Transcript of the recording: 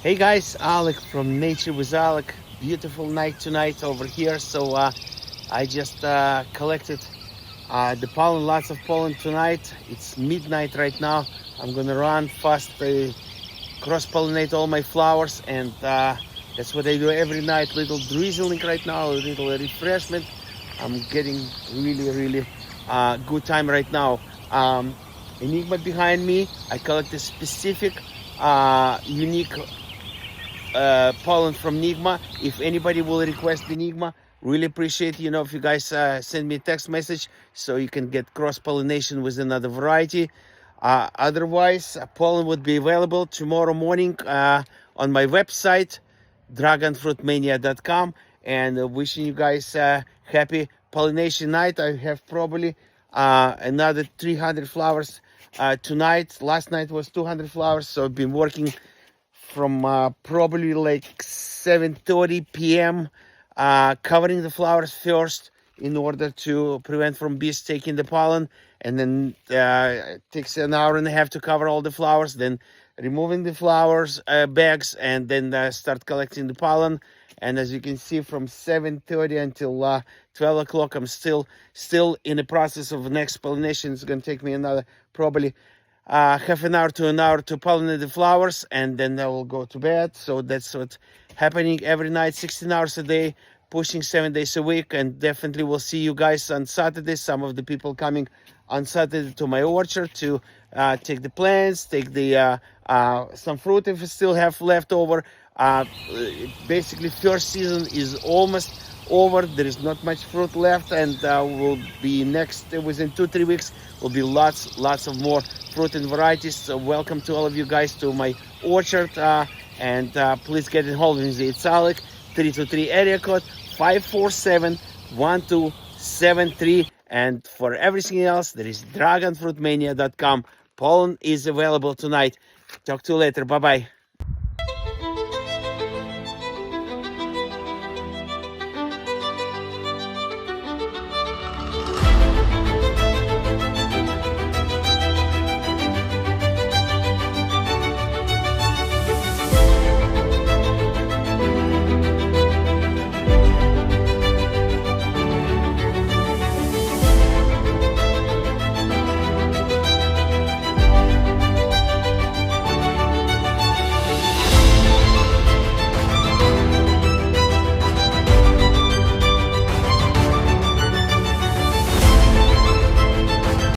Hey guys, Alik from NatureWithAlik. Beautiful night tonight over here. So I just collected the pollen, lots of pollen tonight. It's midnight right now. I'm gonna run fast, cross-pollinate all my flowers, and that's what I do every night. Little drizzling right now, a little refreshment. I'm getting really good time right now. Enigma behind me. I collect a specific, unique pollen from Enigma. If anybody will request Enigma, really appreciate, if you guys send me a text message so you can get cross-pollination with another variety. Otherwise, pollen would be available tomorrow morning on my website, dragonfruitmania.com. And wishing you guys happy pollination night. I have probably another 300 flowers tonight. Last night was 200 flowers, so I've been working from probably like 7:30 p.m. Covering the flowers first in order to prevent from bees taking the pollen, and then it takes an hour and a half to cover all the flowers, then removing the flowers bags, and then start collecting the pollen. And as you can see, from 7:30 until 12 o'clock, I'm still in the process of next pollination. It's going to take me another probably half an hour to an hour to pollinate the flowers, and then I will go to bed. So that's what's happening every night, 16 hours a day, pushing 7 days a week. And definitely we'll see you guys on Saturday. Some of the people coming on Saturday to my orchard to take the plants, take the some fruit if we still have left over. Basically, first season is almost over. There is not much fruit left, and will be next within 2-3 weeks will be lots of more fruit and varieties. So welcome to all of you guys to my orchard, and please get involved with me. It's Alik, 323 area code 547-1273. And for everything else, there is dragonfruitmania.com. Pollen is available tonight. Talk to you later. Bye bye.